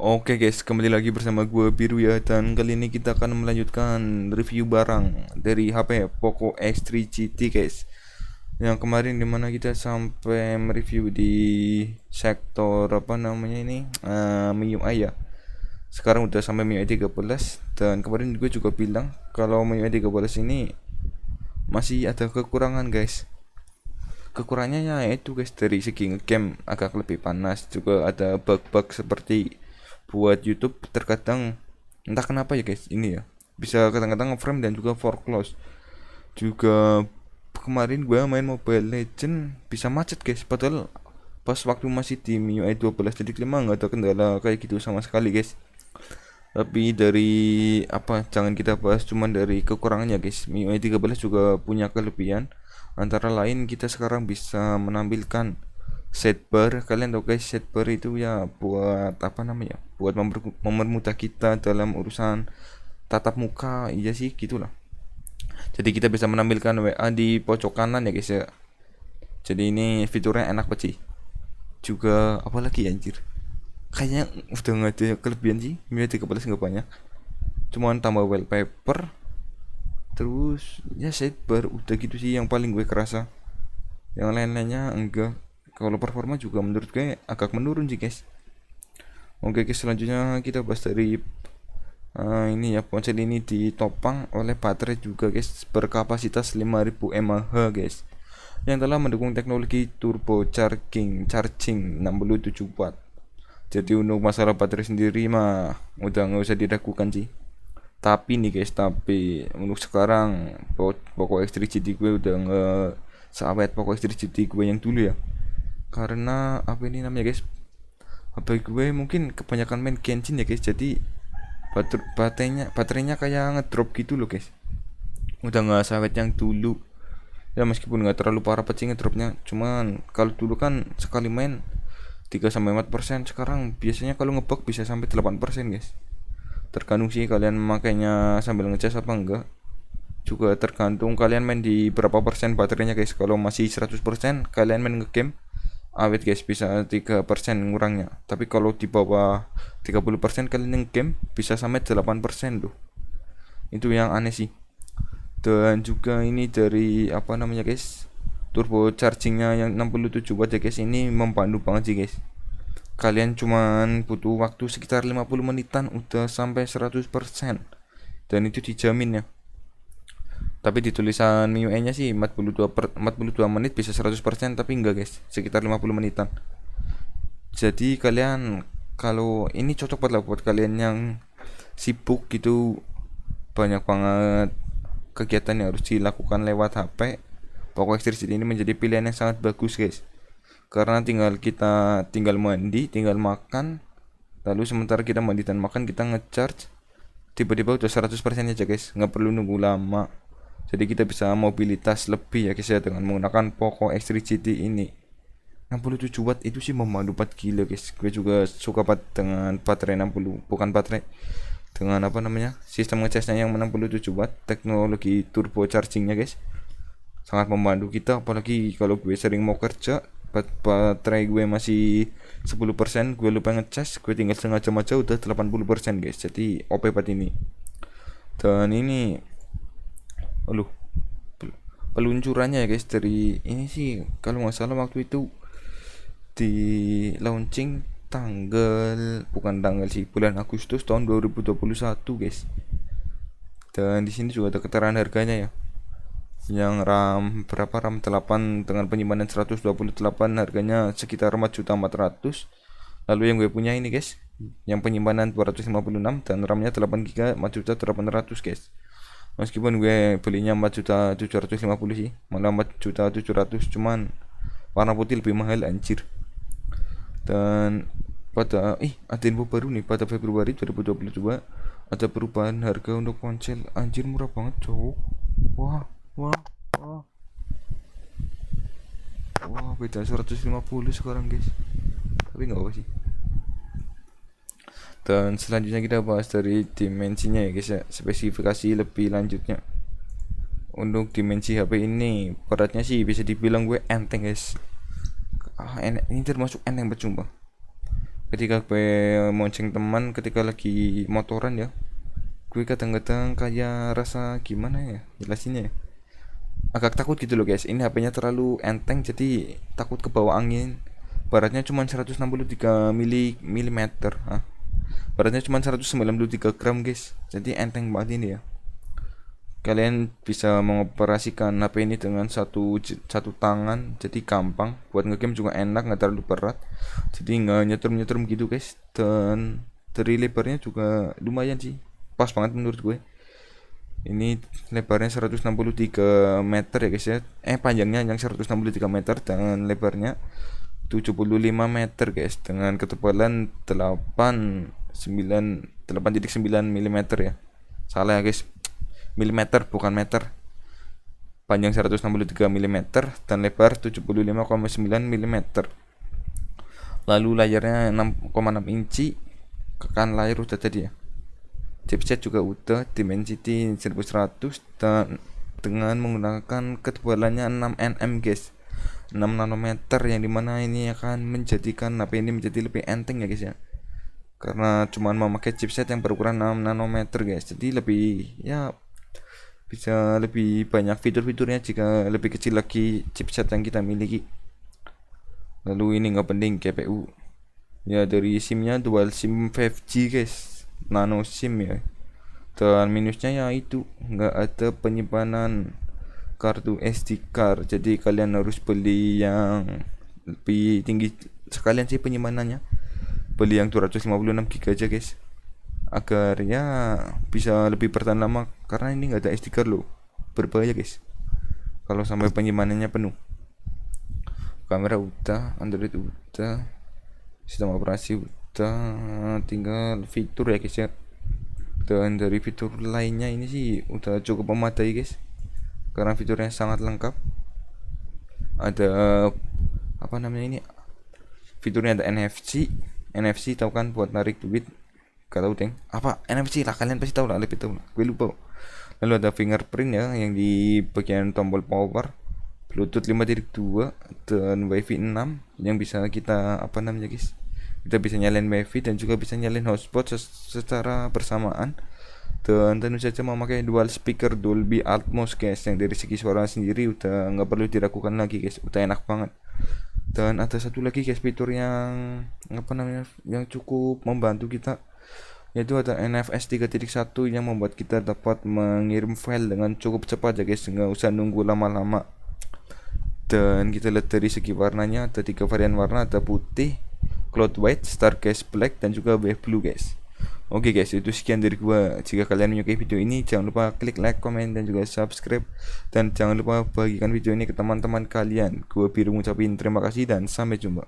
Oke guys, kembali lagi bersama gue Biru ya. Dan kali ini kita akan melanjutkan review barang dari HP Poco X3 GT guys. Yang kemarin dimana kita sampai mereview di sektor apa namanya ini, MIUI ya. Sekarang udah sampai MIUI 13. Dan kemarin gue juga bilang kalau MIUI 13 ini masih ada kekurangan guys. Kekurangannya ya itu guys, dari segi game agak lebih panas, juga ada bug-bug seperti buat YouTube terkadang entah kenapa ya guys ini ya bisa kadang-kadang frame dan juga for close juga. Kemarin gue main Mobile Legend bisa macet guys, padahal pas waktu masih di MIUI 12.5 nggak ada kendala kayak gitu sama sekali guys. Tapi dari apa, jangan kita bahas cuman dari kekurangannya guys. MIUI 13 juga punya kelebihan. Antara lain kita sekarang bisa menampilkan sidebar. Kalian tahu guys, sidebar itu ya buat apa namanya? Buat mempermudah kita dalam urusan tatap muka. Iya sih, gitulah. Jadi kita bisa menampilkan WA di pojok kanan ya guys ya. Jadi ini fiturnya enak banget sih. Juga apalagi ya, anjir, kayaknya udah nggak ada kelebihan sih. MIUI 13 nggak banyak, cuman tambah wallpaper terus ya sidebar, udah gitu sih yang paling gue kerasa. Yang lain-lainnya enggak. Kalau performa juga menurut gue agak menurun sih guys. Oke guys, selanjutnya kita bahas dari ini ya. Ponsel ini ditopang oleh baterai juga guys, berkapasitas 5000 mAh guys, yang telah mendukung teknologi turbo charging 67 watt. Jadi untuk masalah baterai sendiri mah udah nggak usah diragukan sih. Tapi nih guys, tapi untuk sekarang Poco X3 GT gue udah nggak seawet Poco X3 GT gue yang dulu ya. Karena apa ini namanya guys, HP gue mungkin kebanyakan main Genshin ya guys. Jadi baterainya kayak ngedrop gitu loh guys. Udah nggak seawet yang dulu. Ya meskipun nggak terlalu parah pecing ngedropnya, cuman kalau dulu kan sekali main 3-4%, sekarang biasanya kalau ngebug bisa sampai 8% guys. Tergantung sih kalian makainya sambil ngecas apa enggak. Juga tergantung kalian main di berapa persen baterainya guys. Kalau masih 100% kalian main ngegame awet guys, bisa 3% ngurangnya. Tapi kalau di bawah 30% kalian ngegame bisa sampai 8% loh. Itu yang aneh sih. Dan juga ini dari apa namanya guys, turbo chargingnya yang 67 watt ya guys, ini membantu banget sih guys. Kalian cuman butuh waktu sekitar 50 menitan udah sampai 100%. Dan itu dijamin ya. Tapi di tulisan MIUI nya sih 42 menit bisa 100%, tapi enggak guys, sekitar 50 menitan. Jadi kalian, kalau ini cocok banget lah buat kalian yang sibuk gitu, banyak banget kegiatan yang harus dilakukan lewat HP. Poco X3 ini menjadi pilihan yang sangat bagus guys. Karena tinggal mandi, tinggal makan, lalu sementara kita mandi dan makan kita ngecharge, tiba-tiba udah 100% aja guys, nggak perlu nunggu lama. Jadi kita bisa mobilitas lebih ya guys ya, dengan menggunakan Poco X3 GT ini. 67 watt itu sih membantu banget, gila guys. Gue juga suka banget dengan baterai 60, bukan baterai, dengan apa namanya, sistem ngecasnya yang 67 watt, teknologi turbo chargingnya guys, sangat membantu kita. Apalagi kalau gue sering mau kerja, baterai gue masih 10%, gue lupa ngecas, gue tinggal setengah jam aja udah 80% guys. Jadi OP banget ini. Dan ini, aduh, peluncurannya ya guys, dari ini sih kalau nggak salah waktu itu di launching tanggal, bukan tanggal sih, bulan Agustus tahun 2021 guys. Dan di sini juga ada keterangan harganya ya. Yang RAM berapa, RAM 8 dengan penyimpanan 128, harganya sekitar 4.400.000. Lalu yang gue punya ini guys, yang penyimpanan 256 dan RAM-nya 8 GB, 4.800.000 guys. Meskipun gue belinya 4.750 sih, malah 4.700.000, cuman warna putih lebih mahal anjir. Dan ada info baru nih, pada Februari 2022 ada perubahan harga untuk ponsel. Anjir, murah banget cowok. Wah, wah, wah, wah, beda 150 sekarang guys. Tapi nggak apa sih. Dan selanjutnya kita bahas dari dimensinya ya guys ya, spesifikasi lebih lanjutnya. Untuk dimensi HP ini, beratnya sih bisa dibilang gue enteng guys. Ini termasuk enteng berjumpa. ketika gue monceng teman ketika lagi motoran ya, gue kadang-kadang kayak rasa gimana ya jelasinnya ya, agak takut gitu loh guys. Ini HP-nya terlalu enteng jadi takut ke bawah angin. Baratnya cuma 163 milimeter. Baratnya cuma 193 gram guys. Jadi enteng banget ini ya. Kalian bisa mengoperasikan HP ini dengan satu tangan, jadi gampang. Buat ngegame juga enak, nggak terlalu berat. Jadi nggak nyetrum-nyetrum gitu guys. Dan dari lebarnya juga lumayan sih. Pas banget menurut gue. Ini lebarnya 163 meter ya guys ya. Panjangnya yang 163 meter dan lebarnya 75 meter guys, dengan ketebalan 8,9 mm ya. Salah ya guys. Milimeter bukan meter. Panjang 163 mm dan lebar 75,9 mm. Lalu layarnya 6,6 inci. Kan layar udah tadi ya. Chipset juga udah Dimensity 1100 dan dengan menggunakan ketebalannya 6 nm guys, 6 nanometer, yang dimana ini akan menjadikan HP ini menjadi lebih enteng ya guys ya, karena cuman memakai chipset yang berukuran 6 nanometer guys. Jadi lebih ya bisa lebih banyak fitur-fiturnya jika lebih kecil lagi chipset yang kita miliki. Lalu ini nggak penting GPU ya, dari SIM-nya dual SIM 5G guys, nano SIM ya. Dan minusnya ya itu nggak ada penyimpanan kartu SD card, jadi kalian harus beli yang lebih tinggi sekalian sih penyimpanannya. Beli yang 256 GB aja guys, agar ya bisa lebih bertahan lama, karena ini nggak ada SD card loh, berbahaya guys kalau sampai penyimpanannya penuh. Kamera udah, Android udah, sistem operasi udah, tinggal fitur ya guys ya. Dan dari fitur lainnya ini sih udah cukup memadai guys, karena fiturnya sangat lengkap. Ada apa namanya ini, fiturnya ada NFC tahu kan, buat narik duit. Gak tahu deng apa NFC lah, kalian pasti tahu lah, lebih tahu lah, gue lupa. Lalu ada fingerprint ya yang di bagian tombol power, Bluetooth 5.2 dan WiFi 6 yang bisa kita apa namanya guys, kita bisa nyalain WiFi dan juga bisa nyalain hotspot secara bersamaan. Dan tentu saja memakai dual speaker Dolby Atmos guys, yang dari segi suara sendiri udah nggak perlu diragukan lagi guys, udah enak banget. Dan ada satu lagi guys fitur yang apa namanya, yang cukup membantu kita, yaitu ada NFS 3.1 yang membuat kita dapat mengirim file dengan cukup cepat ya guys, nggak usah nunggu lama-lama. Dan kita lihat dari segi warnanya, ada 3 varian warna, ada putih, cloud white, stargaze black, dan juga wave blue guys. Oke guys, itu sekian dari gua. Jika kalian menyukai video ini, jangan lupa klik like, komen, dan juga subscribe. Dan jangan lupa bagikan video ini ke teman-teman kalian. Gua Biru ngucapin terima kasih dan sampai jumpa.